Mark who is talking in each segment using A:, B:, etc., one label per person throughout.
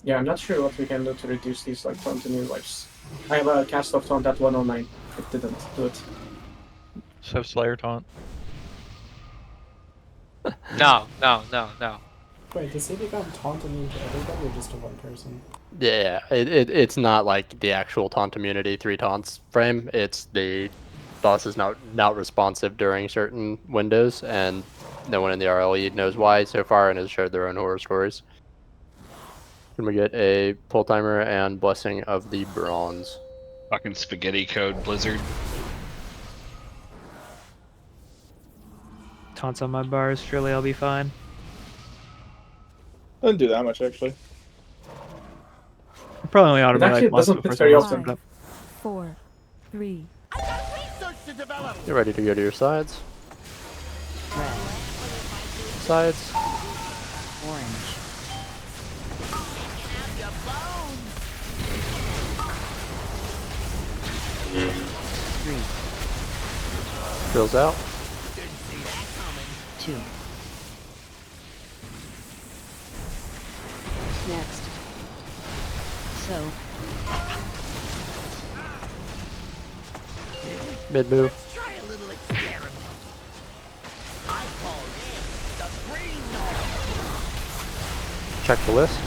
A: Yeah, I'm not sure what we can do to reduce these like taunt immune wipes. I have a cast of taunt at 109. It didn't do it.
B: Just have Slayer taunt.
C: No.
D: Wait, does he become taunt immune to everybody or just to one person?
E: Yeah, it's not like the actual taunt immunity 3 taunts frame. It's the boss is not responsive during certain windows, and no one in the RLE knows why so far and has shared their own horror stories. Can we get a pull timer and blessing of the bronze?
F: Fucking spaghetti code Blizzard.
G: Taunts on my bars, surely I'll be fine.
H: Doesn't do that much actually.
G: I probably only ought to
A: It
G: be
A: actually
G: like once
A: doesn't
G: before
A: fit very
G: someone
A: often.
G: comes up.
I: 4, 3.
E: Get ready to go to your sides.
I: Red.
E: Sides.
I: Orange. Three,
E: Drills out.
I: 2. Next. So,
E: Mid move. Check the list.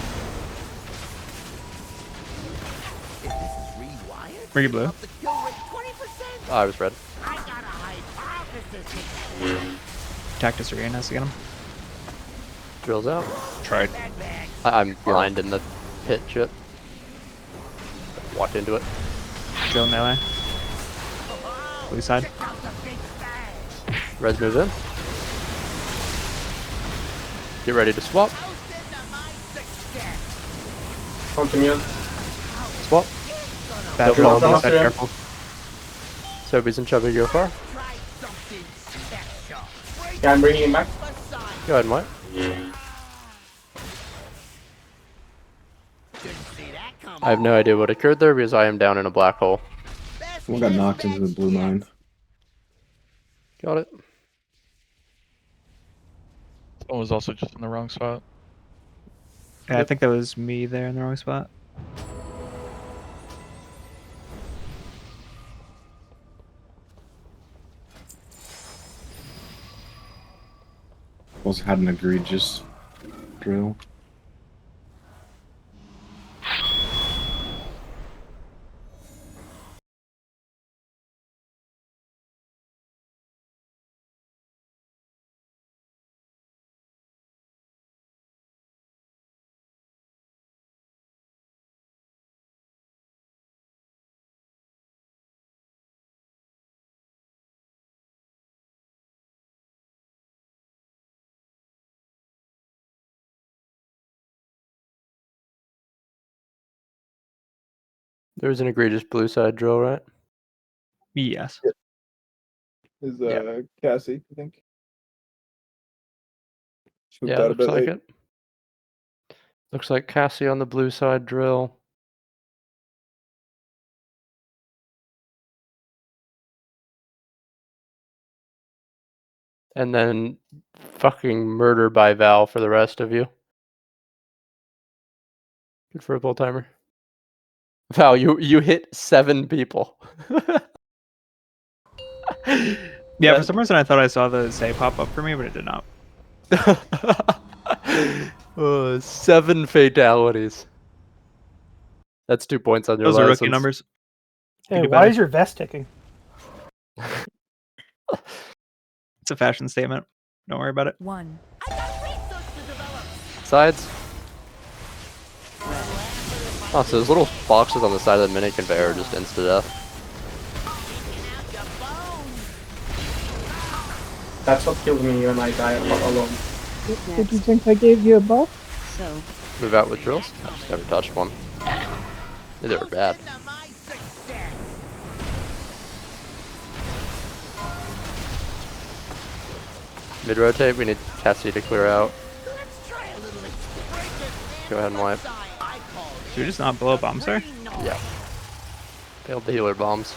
G: Were you blue?
E: I was red.
G: Tactus Arena has to get him.
E: Drills out.
F: Tried.
E: I'm blind in the pit shit. Walked into it.
G: Drill melee. Blue side.
E: Res moves in. Get ready to swap.
A: Taunt immune.
E: Swap.
G: Bad
A: Double
G: drill on
A: up,
G: both side,
A: yeah.
G: careful.
E: Sobies and Chubby go far.
A: Yeah, I'm bringing him back.
E: Go ahead and wipe. I have no idea what occurred there because I am down in a black hole.
H: Someone got knocked into the blue mine.
E: Got it.
B: Someone was also just in the wrong spot.
G: Yeah, I think that was me there in the wrong spot.
H: Also had an egregious drill.
E: There was an egregious blue side drill, right?
G: Yes.
H: Is
E: Yeah.
H: Cassie, I think. She moved
E: Yeah,
H: out a
E: looks
H: bit
E: like
H: late.
E: it. Looks like Cassie on the blue side drill. And then fucking murder by Val for the rest of you. Good for a full timer. Val, you hit 7 people.
G: Yeah, for some reason I thought I saw the say pop up for me, but it did not.
E: 7 fatalities. That's 2 points on your
G: Those are
E: license.
G: rookie numbers.
J: Hey,
G: do
J: why
G: better.
J: is your vest ticking?
G: It's a fashion statement. Don't worry about it.
I: 1.
E: Sides. Oh, so those little boxes on the side of the mini conveyor are just insta-death.
A: That's what killed me when I died alone.
J: Did you think I gave you a buff?
I: So,
E: Move out with drills. I just never touched one. They were bad. Mid rotate, we need Cassie to clear out. Go ahead and wipe.
G: Should we just not blow up bombs there?
E: Yeah. Failed the healer bombs.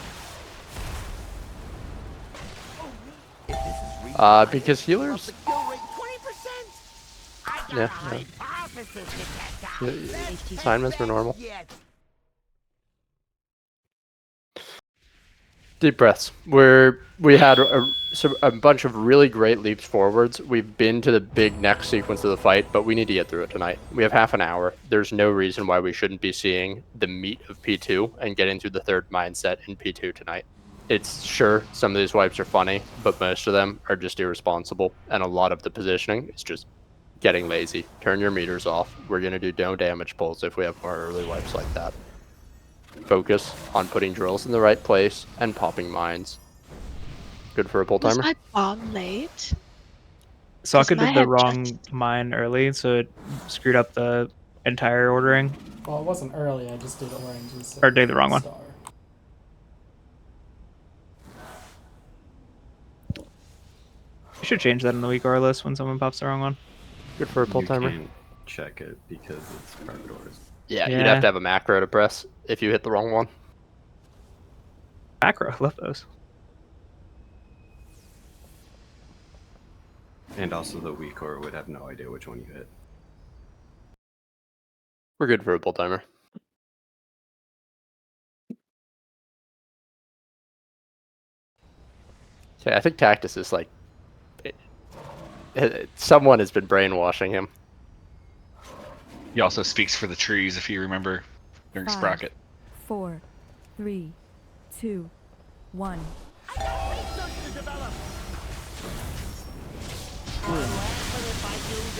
E: Because healers. Yeah. Assignments were normal. Deep breaths. We had a bunch of really great leaps forwards. We've been to the big next sequence of the fight, but we need to get through it tonight. We have half an hour. There's no reason why we shouldn't be seeing the meat of P2 and getting through the third mindset in P2 tonight. It's sure some of these wipes are funny, but most of them are just irresponsible, and a lot of the positioning is just getting lazy. Turn your meters off. We're gonna do no damage pulls if we have more early wipes like that. Focus on putting drills in the right place and popping mines. Good for a pull
C: Was
G: Uh,
E: timer.
C: my bomb late?
G: Sokka
C: my
G: did the
C: head
G: wrong
C: just-
G: mine early, so it screwed up the entire ordering.
D: Well, it wasn't early. I just did orange instead.
G: Or did the wrong one.
D: Star.
G: You should change that in the weak or list when someone pops the wrong one.
E: Good for a pull
K: You
E: timer.
K: can't check it because it's private orders.
E: Yeah, you'd
G: Yeah.
E: have to have a macro to press if you hit the wrong one.
G: Macro, love those.
K: And also the weak or would have no idea which one you hit.
E: We're good for a pull timer. Okay, I think Tactus is like... someone has been brainwashing him.
F: He also speaks for the trees, if you remember, during
I: 5,
F: Sprocket.
I: 4, 3, 2, 1.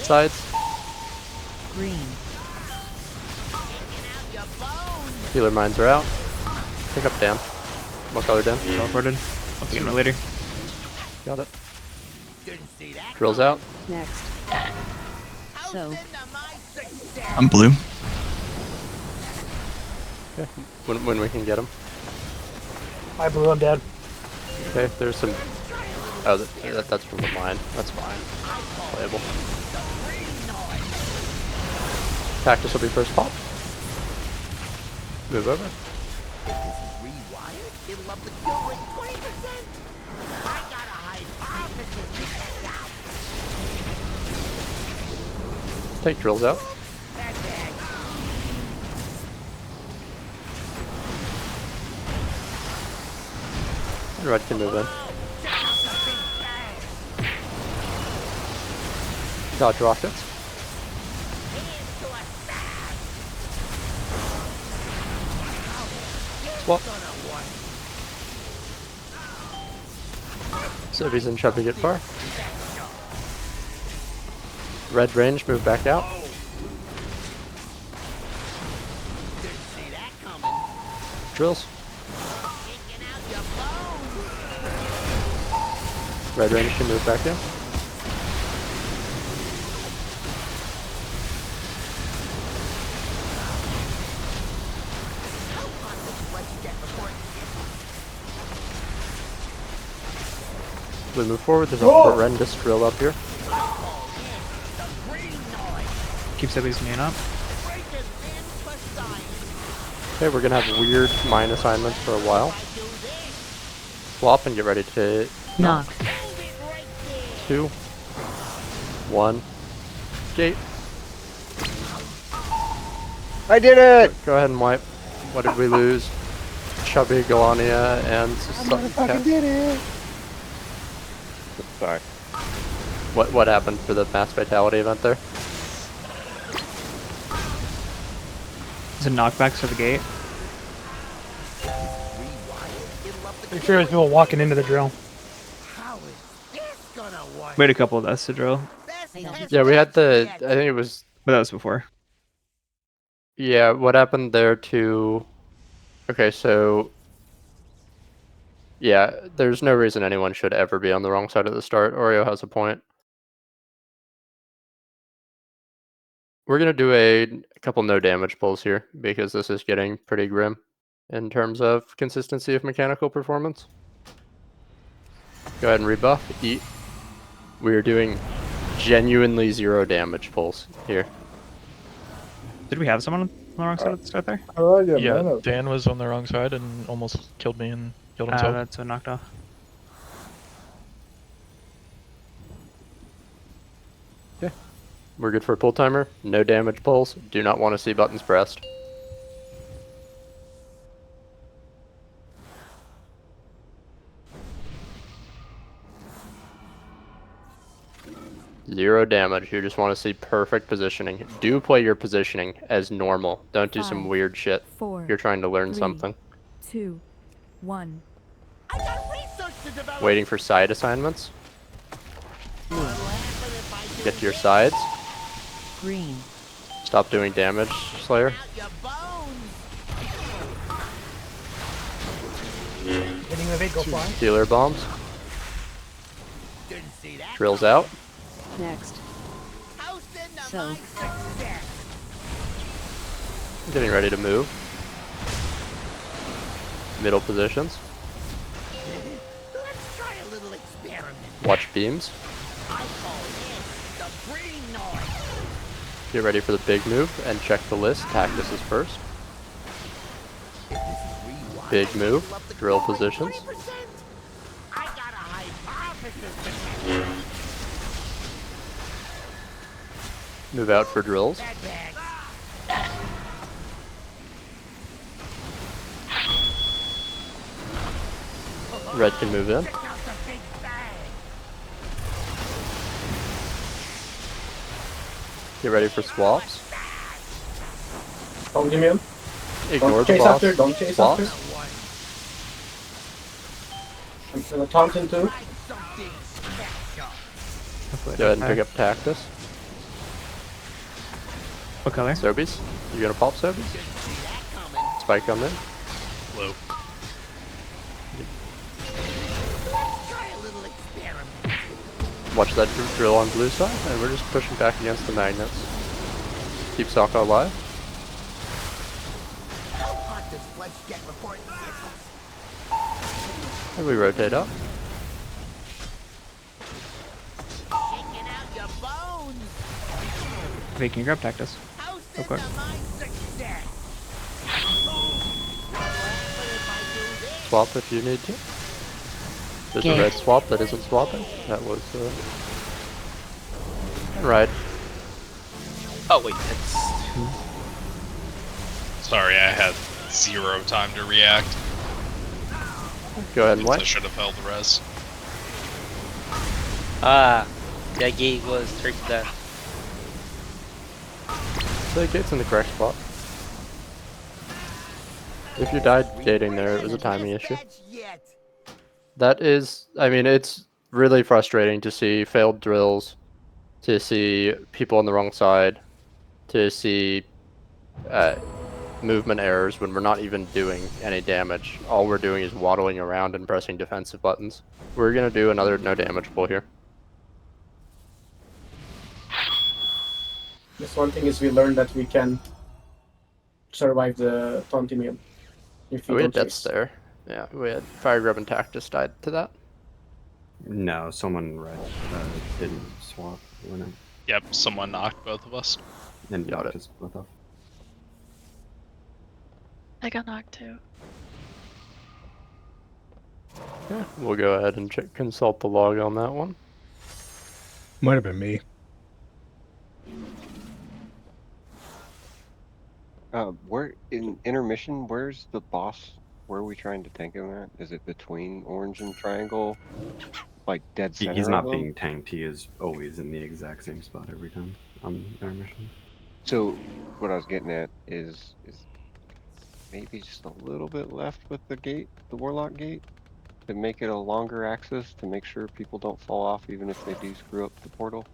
E: Sides.
I: Green.
E: Healer mines are out. Pick up Dan. What color Dan?
G: Teleported. I'll see you later.
E: Got it. Drills out.
I: Next. So,
B: I'm blue.
E: Okay. When we can get him.
J: I blew him dead.
E: Okay, there's some... Oh, that's from the mine. That's fine. Playable. Tactus will be first pop. Move over. Take drills out. And Red can move in. Dodge rockets. Swap. Sophie's in shoving it far. Red range, move back out. Drills. Red range can move back in. We move forward, there's a horrendous drill up here.
G: Keep Sebby's main up.
E: Okay, we're gonna have weird mine assignments for a while. Swap and get ready to
I: knock.
E: 2, 1, gate.
J: I did it!
E: Go ahead and wipe. What did we lose? Chubby, Galania, and
J: I did it!
E: Sorry. What happened for the mass fatality event there?
G: Is it knockbacks to the gate?
J: I'm sure there's people walking into the drill.
G: We had a couple of deaths to drill,
E: Yeah, we had the, I think it was,
G: but that was before.
E: yeah, what happened there to, okay, so, yeah, there's no reason anyone should ever be on the wrong side of the start. Oreo has a point. We're going to do a couple no damage pulls here, because this is getting pretty grim in terms of consistency of mechanical performance. Go ahead and rebuff, eat. We are doing genuinely 0 damage pulls here.
G: Did we have someone on the wrong side of the start there?
B: Yeah, Dan was on the wrong side and almost killed me and killed himself.
G: That's what knocked off.
E: We're good for a pull timer. No damage pulls. Do not want to see buttons pressed. Zero damage. You just want to see perfect positioning. Do play your positioning as normal. Don't do some
I: 5,
E: weird shit.
I: 4,
E: You're trying to learn
I: 3,
E: something.
I: 2, 1.
E: Waiting for side assignments. Get to your sides.
I: Green.
E: Stop doing damage, Slayer.
J: Hitting the bait, go flying.
E: Healer bombs. Drills out.
I: Next. So,
E: Getting ready to move. Middle positions. Watch beams. Get ready for the big move and check the list. Tactus is first. Big move. Drill positions. Move out for drills. Red can move in. Get ready for swaps.
A: Don't give me him.
E: Ignore
A: Don't
E: the
A: chase
E: boss.
A: after. Don't chase
E: Swaps.
A: after. I'm gonna taunt him too.
E: Go ahead and pick up Tactus.
G: What color?
E: Sobies. You gonna pop Sobies? Spike come in.
F: Low.
E: Watch that drill on blue side, and we're just pushing back against the magnets. Keep Sokka alive. And we rotate up.
G: Wait, can you grab Tactus? Real quick.
E: Swap if you need to. There's a red swap that isn't swapping. That was right.
C: Oh wait, that's...
F: Sorry, I had 0 time to react.
E: Go ahead and
F: I
E: wait.
F: should have held the res.
C: Ah, that gate was tricked there.
E: The gate's in the correct spot. If you died gating there, it was a timing issue. That is, I mean, it's really frustrating to see failed drills, to see people on the wrong side, to see movement errors when we're not even doing any damage. All we're doing is waddling around and pressing defensive buttons. We're gonna do another no damage pull here.
A: Just one thing is we learned that we can survive the taunting meal. If
E: We had
A: don't
E: deaths
A: chase.
E: there. Yeah, we had Fire Grub and Tactus died to that.
K: No, someone red didn't swap when it
F: Yep, someone knocked both of us.
K: and
E: Got it.
K: just split off.
I: I got knocked too.
E: Yeah, we'll go ahead and consult the log on that one.
J: Might have been me.
L: Where in intermission? Where's the boss? Where are we trying to tank him at? Is it between orange and triangle? Like dead center?
K: He's not
L: of them?
K: being tanked. He is always in the exact same spot every time on intermission.
L: So what I was getting at is maybe just a little bit left with the gate, the warlock gate, to make it a longer access to make sure people don't fall off even if they do screw up the portal.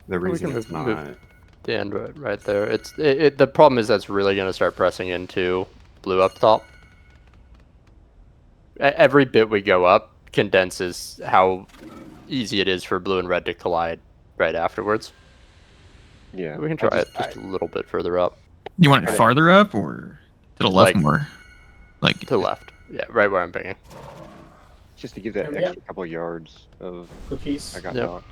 K: The
E: We
K: reason
E: can
K: it's
E: move
K: not
E: the end right there. The problem is that's really going to start pressing into blue up top. Every bit we go up condenses how easy it is for blue and red to collide right afterwards.
L: Yeah,
E: We can try it just a little bit further up.
M: You want it farther up or to the left
E: Like-
M: more? Like
E: To the left. Yeah, right where I'm pinging.
L: just to give that
A: Yeah.
L: extra couple yards of
A: Cookies.
L: I got
E: Yep.
L: knocked.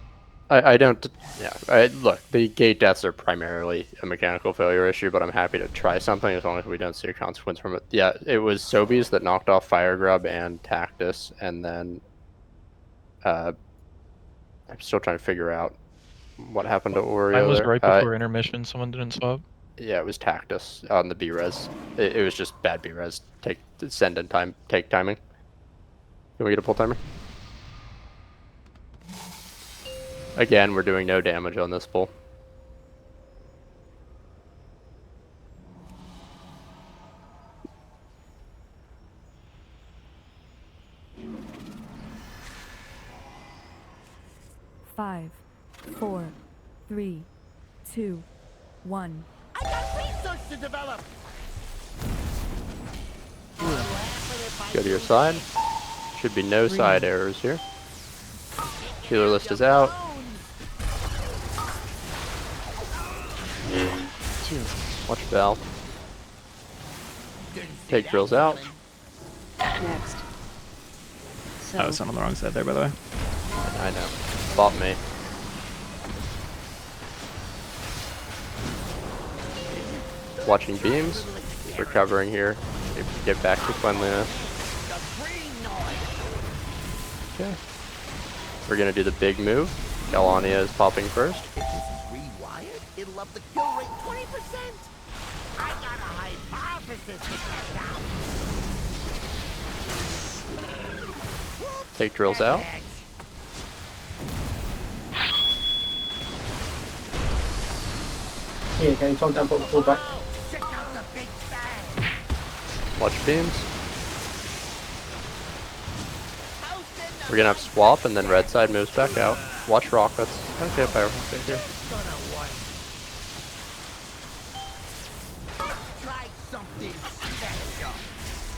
E: I don't. Yeah. Look, the gate deaths are primarily a mechanical failure issue, but I'm happy to try something as long as we don't see a consequence from it. Yeah, it was Sobies that knocked off Fire Grub and Tactus, and then I'm still trying to figure out What happened to Oreo
B: Mine was
E: there?
B: right before intermission. Someone didn't swap.
E: Yeah, it was Tactus on the B-res. It was just bad B-res. Send in time, take timing. Can we get a pull timer? Again, we're doing no damage on this pull.
I: Five, 4, 3, 2, 1.
N: I got research to develop.
E: Go to your side. Should be no side errors here. Healer list is out. Watch Val. Take drills out.
I: Next.
G: I was on the wrong side there, by the way.
E: I know. Bought me. Watching beams. Recovering here. Get back to cleanliness. Okay. We're gonna do the big move. Galania is popping first.
N: If this is rewired, it'll up the kill rate 20%. I got a hypothesis to test out.
E: Take drills out.
A: Yeah, can you taunt and pull back?
E: Watch beams. We're gonna have swap and then red side moves back out. Watch rockets. Okay, fire rocket here.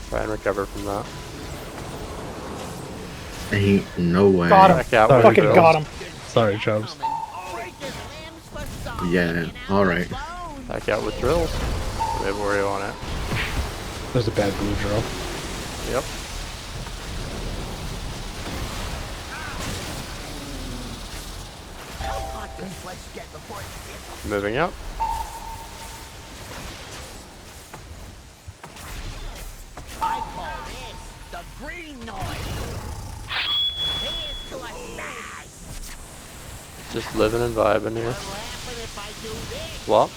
E: Try and recover from that.
H: Ain't no way.
J: Got him.
E: Back out
J: Sorry,
E: with
J: fucking
E: drills.
J: got him. Sorry, Chubbs.
H: Yeah, alright.
E: Back out with drills. We have Oreo on it.
J: There's a bad blue drill.
E: Yep. Moving up.
N: I call this the green noise. Here's to a smash.
E: Just living and vibing here. Swap.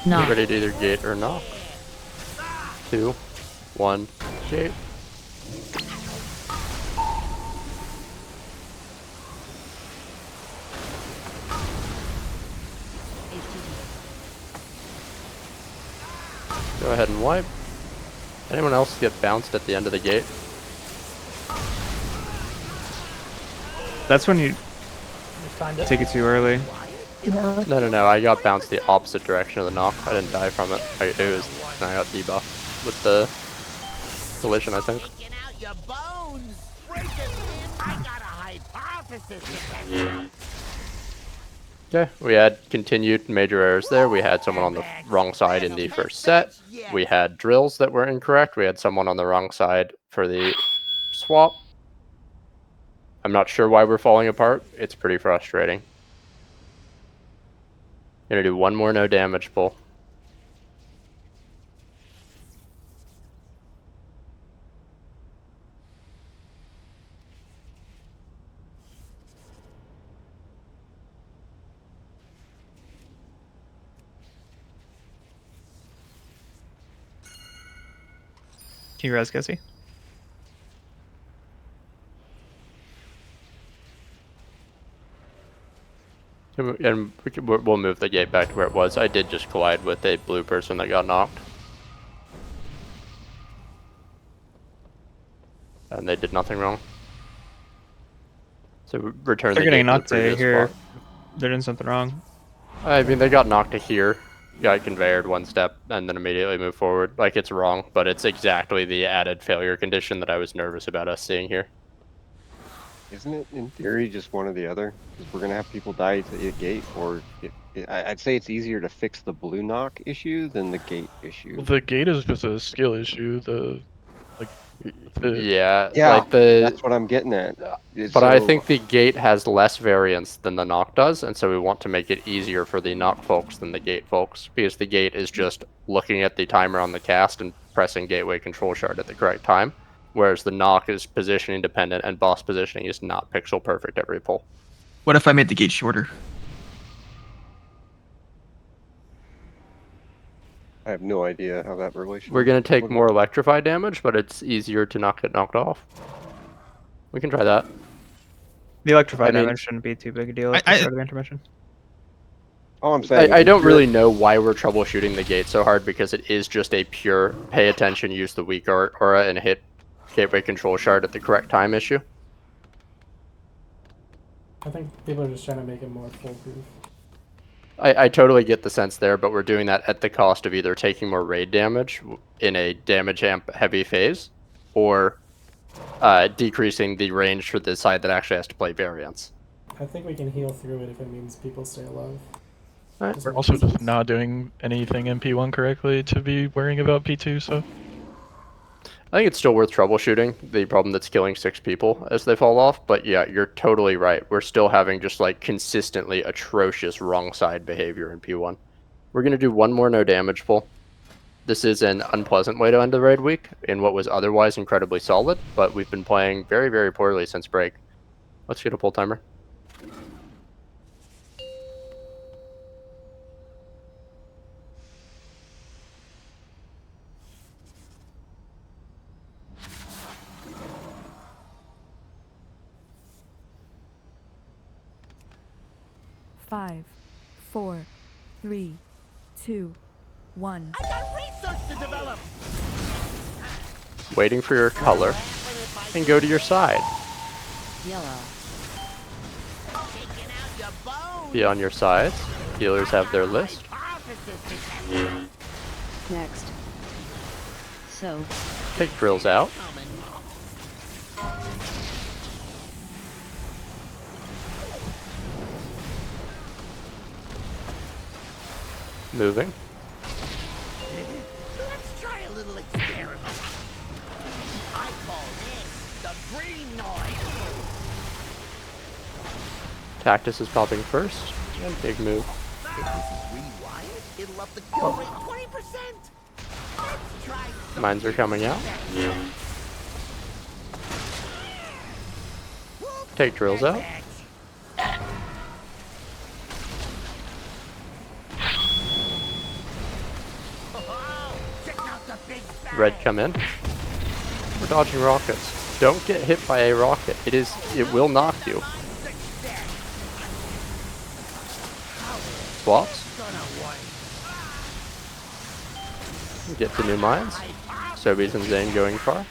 I: Knock.
E: Get ready to either gate or knock. 2, 1, gate. Go ahead and wipe. Anyone else get bounced at the end of the gate?
G: That's when you
J: Timed it.
G: take it too early.
E: No. I got bounced the opposite direction of the knock. I didn't die from it. I got debuffed with the collision, I think.
N: Taking out your bones. Breaking in. I got a hypothesis to test out.
E: Okay, we had continued major errors there. We had someone on the wrong side in the first set. We had drills that were incorrect. We had someone on the wrong side for the swap. I'm not sure why we're falling apart. It's pretty frustrating. Gonna do one more no damage pull.
G: Can you res Gessie?
E: And we'll move the gate back to where it was. I did just collide with a blue person that got knocked. And they did nothing wrong. So we return the
G: They're
E: gate
G: getting
E: to the
G: knocked to
E: previous
G: here.
E: spot.
G: They're doing something wrong.
E: I mean, they got knocked to here, got conveyored one step, and then immediately moved forward. Like, it's wrong, but it's exactly the added failure condition that I was nervous about us seeing here.
L: Isn't it, in theory, just one or the other? Because we're going to have people die to a gate, or I'd say it's easier to fix the blue knock issue than the gate issue.
B: The gate is just a skill issue.
E: Yeah,
L: Yeah,
E: like
L: that's what I'm getting at.
E: But I think the gate has less variance than the knock does, and so we want to make it easier for the knock folks than the gate folks, because the gate is just looking at the timer on the cast and pressing gateway control shard at the correct time, whereas the knock is positioning dependent and boss positioning is not pixel perfect every pull.
M: What if I made the gate shorter?
L: I have no idea how that relation.
E: We're gonna take
L: would
E: more
L: work.
E: electrify damage, but it's easier to not get knocked off. We can try that.
G: The electrify
E: I mean-
G: damage shouldn't be too big a deal at the
M: I-
G: start of the intermission.
L: All I'm saying.
E: I
L: is
E: don't
L: if you're-
E: really know why we're troubleshooting the gate so hard because it is just a pure pay attention, use the weak aura, and hit gateway control shard at the correct time issue.
D: I think people are just trying to make it more foolproof.
E: I totally get the sense there, but we're doing that at the cost of either taking more raid damage in a damage amp heavy phase, or decreasing the range for the side that actually has to play variants.
D: I think we can heal through it if it means people stay alive.
E: Right.
D: Does
B: We're
D: that
B: also
D: make
B: just
D: sense?
B: not doing anything in P1 correctly to be worrying about P2, so.
E: I think it's still worth troubleshooting the problem that's killing 6 people as they fall off, but yeah, you're totally right. We're still having just like consistently atrocious wrong side behavior in P1. We're going to do one more no damage pull. This is an unpleasant way to end the raid week in what was otherwise incredibly solid, but we've been playing very, very poorly since break. Let's get a pull timer.
I: Five, 4, 3, 2, 1.
N: I got research to develop.
E: Waiting for your color, and go to your side.
N: Yellow. Taking out your bones.
E: Be on your sides. Healers have their list.
I: Next. So.
E: Take drills out. Moving.
N: Let's try a little experiment. I call this the green noise.
E: Tactus is popping first. And big move.
N: If this is rewired, it'll up the kill rate 20%. Let's try some
E: Mines are coming out. Take drills out. Red come in. We're dodging rockets. Don't get hit by a rocket. It will knock you. Swaps. Get to new mines. Sobies and Zane going far.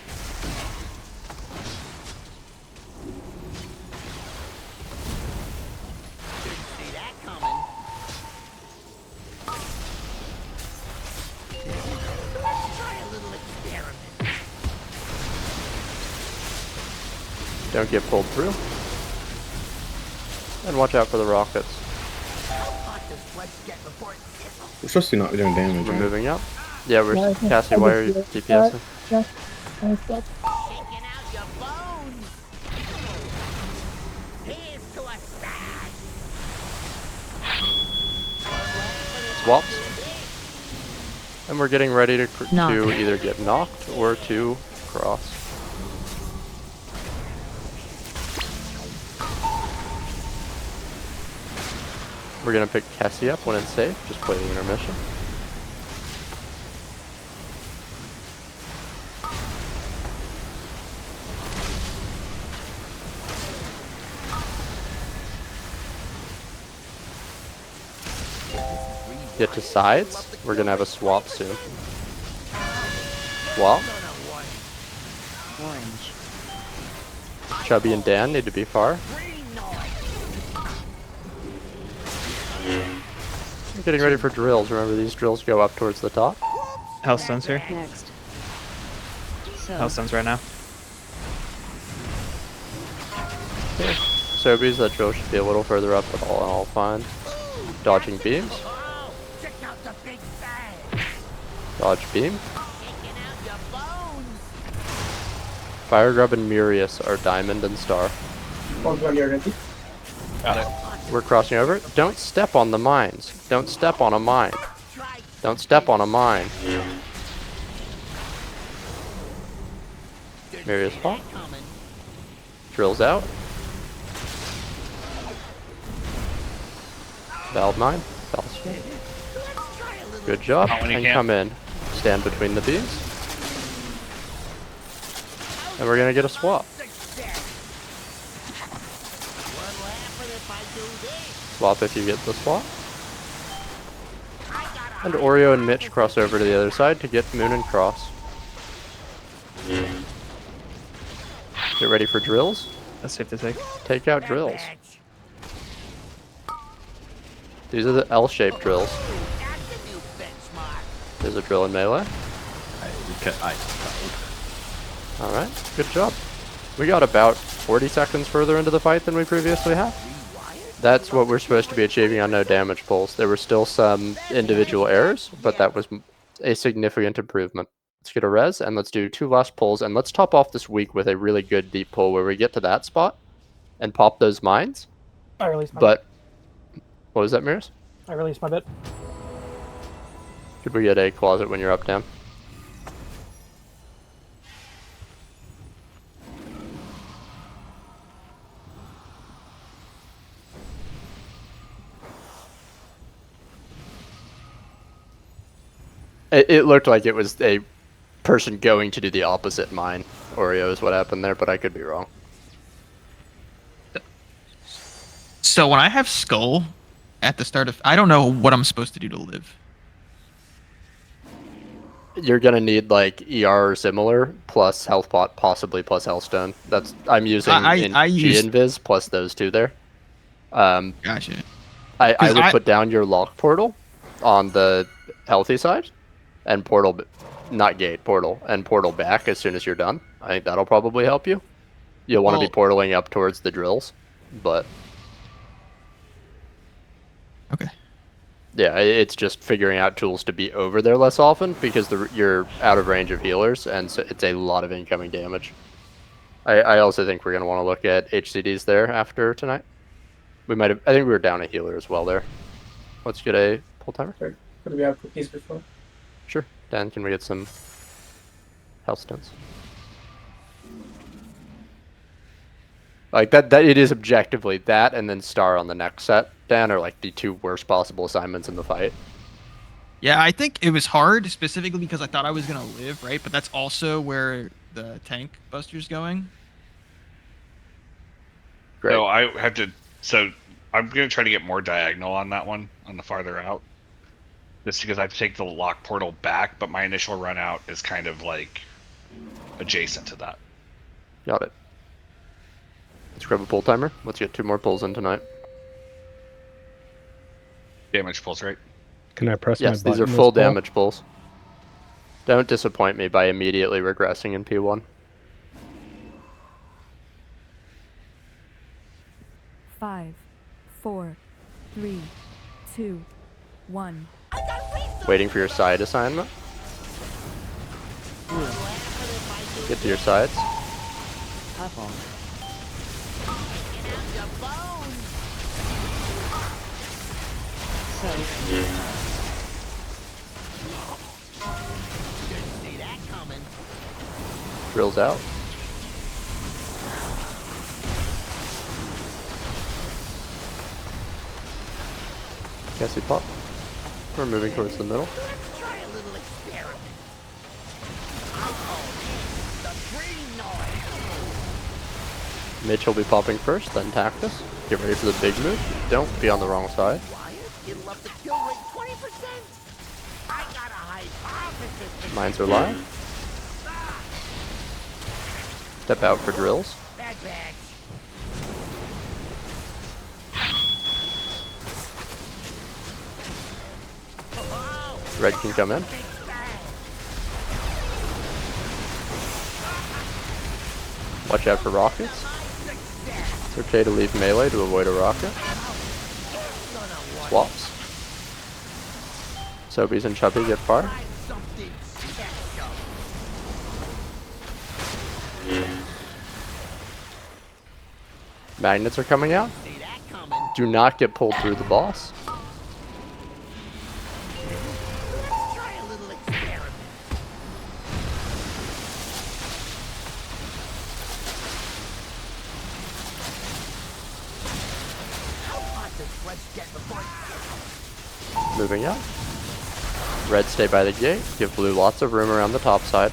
N: see that coming. Let's try a little experiment.
E: Don't get pulled through. And watch out for the rockets.
H: We're supposed to not be doing damage,
E: We're
H: right?
E: moving up. Yeah, we're Cassie, why are you DPSing?
N: Taking out your bones. Here's to a sad.
E: Swaps. And we're getting ready to either get knocked or to cross. We're gonna pick Cassie up when it's safe, just play the intermission. Get to sides. We're gonna have a swap soon. Swap.
N: Orange.
E: Chubby and Dan need to be far. Getting ready for drills. Remember, these drills go up towards the top.
G: Hellstone's here.
I: Next.
G: Hellstone's right now.
E: Sobies, that drill should be a little further up, but all fine. Dodging beams.
N: Check out the big bang.
E: Dodge beam.
N: Taking out your bones.
E: Fire Grub and Murius are Diamond and Star.
A: Hold when you're ready.
B: Got it.
E: We're crossing over. Don't step on the mines. Don't step on a mine. Don't step on a mine. Murius pop. Drills out. Valve 9. Valve 9. Good job.
F: Not when you
E: And
F: can.
E: come in. Stand between the beams. And we're gonna get a swap. Swap if you get the swap. And Oreo and Mitch cross over to the other side to get Moon and Cross. Get ready for drills.
G: That's safe to take.
E: Take out drills. These are the L-shaped drills. There's a drill in melee. Alright, good job. We got about 40 seconds further into the fight than we previously have. That's what we're supposed to be achieving on no damage pulls. There were still some individual errors, but that was a significant improvement. Let's get a res, and let's do 2 last pulls, and let's top off this week with a really good deep pull where we get to that spot and pop those mines.
J: I released my
E: But, what was that, Miras?
J: I released my bit.
E: Could we get a closet when you're up, Dan? It looked like it was a person going to do the opposite mine. Oreo is what happened there, but I could be wrong.
M: So when I have Skull at the start of, I don't know what I'm supposed to do to live.
E: You're gonna need like ER or similar plus health pot, possibly plus Hellstone. That's I'm using
M: I used
E: G-Invis plus those two there.
M: Gotcha.
E: I would put down your lock portal on the healthy side, and portal, not gate, portal, and portal back as soon as you're done. I think that'll probably help you. You'll want to be portaling up towards the drills, but
M: okay.
E: Yeah, it's just figuring out tools to be over there less often because you're out of range of healers, and so it's a lot of incoming damage. I also think we're going to want to look at HCDs there after tonight. We might have, I think we were down a healer as well there. Let's get a pull timer.
A: Sure. Could we have cookies before?
E: Sure. Dan, can we get some health stones? Like that it is objectively that and then Star on the next set, Dan, are like the 2 worst possible assignments in the fight.
M: Yeah, I think it was hard specifically because I thought I was gonna live, right? But that's also where the tank buster's going.
E: Great.
F: So I have to. So I'm gonna try to get more diagonal on that one, on the farther out. Just because I have to take the lock portal back, but my initial run out is kind of like adjacent to that.
E: Got it. Let's grab a pull timer. Let's get 2 more pulls in tonight.
F: Damage pulls, right?
J: Can I press
E: Yes,
J: my
E: these are
J: button
E: full
J: this pull?
E: damage pulls. Don't disappoint me by immediately regressing in P1.
I: 5, 4, 3, 2, 1.
E: Waiting for your side assignment. Get to your sides. Drills out. Cassie pop. We're moving towards the middle. Mitch will be popping first, then Tactus. Get ready for the big move. Don't be on the wrong side. Mines are live. Step out for drills. Red can come in. Watch out for rockets. It's okay to leave melee to avoid a rocket. Swaps. Sobies and Chubby get far. Magnets are coming out. Do not get pulled through the boss. Moving up. Red stay by the gate. Give blue lots of room around the top side.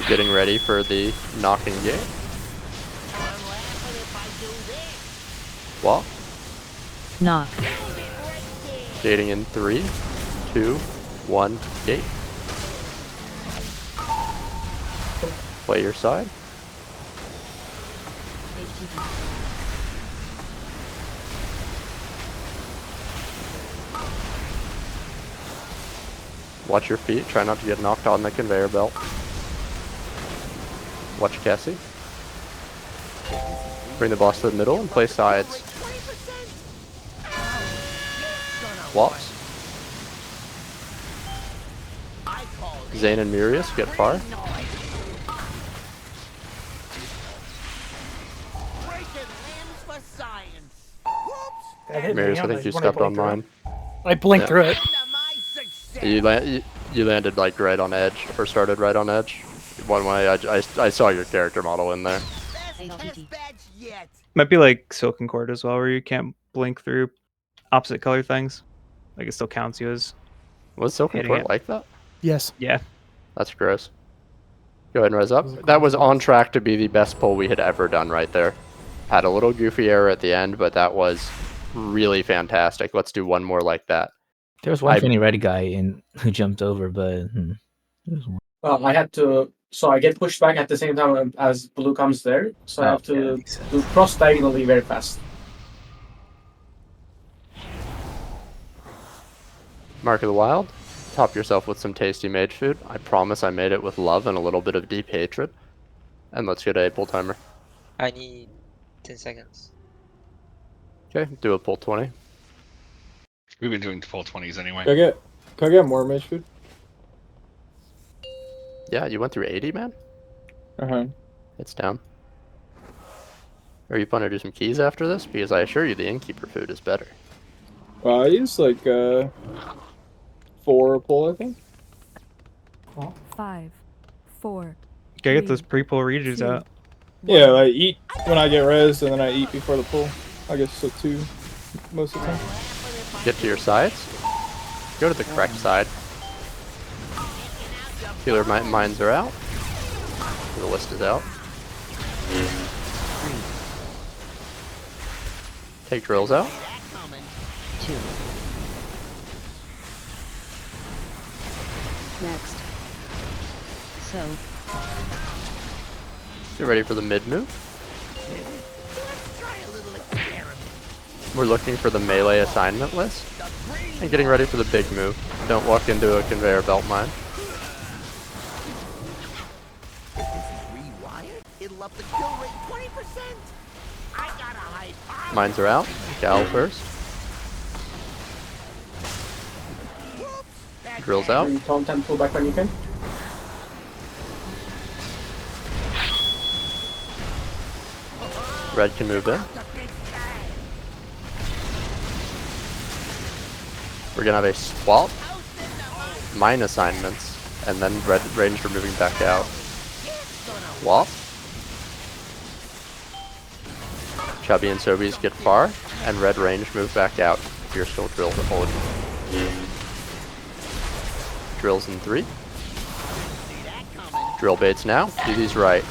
E: Getting ready for the knocking gate. Walk.
I: Knock.
E: Gating in 3, 2, 1, gate. Play your side. Watch your feet, try not to get knocked on the conveyor belt. Watch Cassie. Bring the boss to the middle and play sides. Walks. Zane and Murius get far. Murius, I think you stepped on mine.
J: I blinked through it.
E: You landed like right on edge, or started right on edge. One way, I saw your character model in there.
G: Might be like Silken Cord as well, where you can't blink through opposite color things. Like it still counts you as.
E: Was Silken
G: hitting
E: Cord
G: it.
E: like that?
J: Yes.
G: Yeah.
E: That's gross. Go ahead and res up. That was on track to be the best pull we had ever done right there. Had a little goofy error at the end, but that was really fantastic. Let's do one more like that.
O: There was one funny red guy who jumped over, but
A: I had to. So I get pushed back at the same time as blue comes there. So I have to do cross diagonally very fast.
E: Mark of the Wild. Top yourself with some tasty mage food. I promise I made it with love and a little bit of deep hatred. And let's get a pull timer.
C: I need 10 seconds.
E: Okay, do a pull 20.
F: We've been doing full 20s anyway.
P: Can I get more mage food?
E: Yeah, you went through 80, man?
P: Uh-huh.
E: It's down. Are you planning to do some keys after this? Because I assure you the innkeeper food is better.
P: Well, I use like 4 pull, I think.
I: 5, 4.
G: Gotta get those pre-pull redos out.
P: Yeah, I eat when I get res, and then I eat before the pull. I guess so 2 most of the time.
E: Get to your sides. Go to the correct side. Healer mines are out. The list is out. Take drills out.
Q: Next. So.
E: Get ready for the mid move. We're looking for the melee assignment list. And getting ready for the big move. Don't walk into a conveyor belt mine.
N: It'll up the kill rate 20%. I got a high five.
E: Mines are out. Gal first. Drills out.
A: Taunt and pull back when you can.
E: Red can move in. We're gonna have a swap, mine assignments, and then red ranger moving back out. Swap. Chubby and Sobies get far, and red range move back out. If you're still drilled to hold. Drills in 3. Drill baits now. Do these right.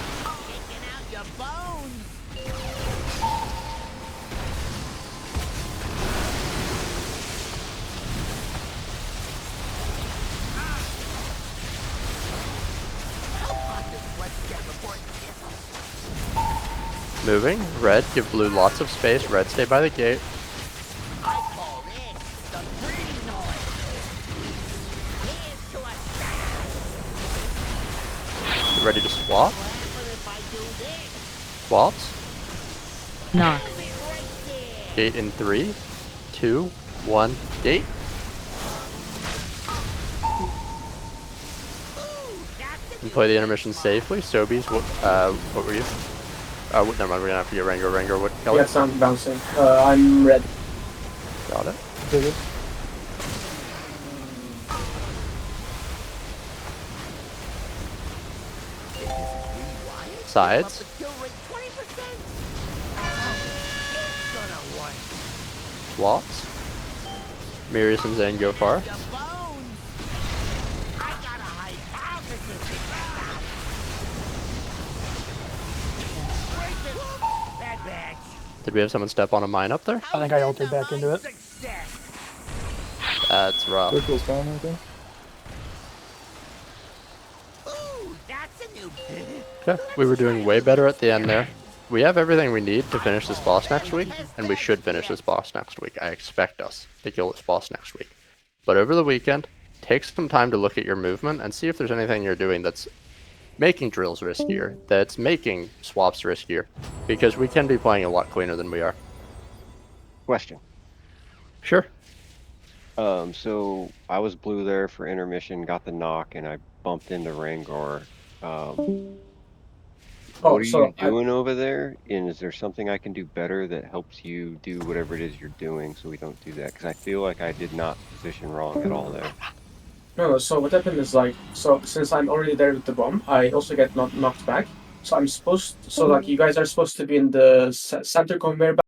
E: Moving. Red, give blue lots of space. Red, stay by the gate. Ready to swap? Swaps.
I: Knock.
E: Gate in 3, 2, 1, gate. And play the intermission safely. Sobies, what were you? Never mind, we're gonna have to get Rango. Rango, what color?
A: Yeah, sound bouncing. I'm red.
E: Got it. Sides. swaps. Mirius and Zane go far. Did we have someone step on a mine up there?
J: I think I altered back into it.
E: That's rough.
P: Circle's fine right there.
E: Okay, we were doing way better at the end there. We have everything we need to finish this boss next week, and we should finish this boss next week. I expect us to kill this boss next week. But over the weekend, take some time to look at your movement and see if there's anything you're doing that's making drills riskier, that's making swaps riskier, because we can be playing a lot cleaner than we are.
L: Question.
E: Sure.
L: So I was blue there for intermission, got the knock, and I bumped into Rangor. What are you doing over there? And is there something I can do better that helps you do whatever it is you're doing so we don't do that? Because I feel like I did not position wrong at all there.
A: No, so what happened is like, so since I'm already there with the bomb, I also get knocked back. So I'm supposed, so like you guys are supposed to be in the center conveyor belt.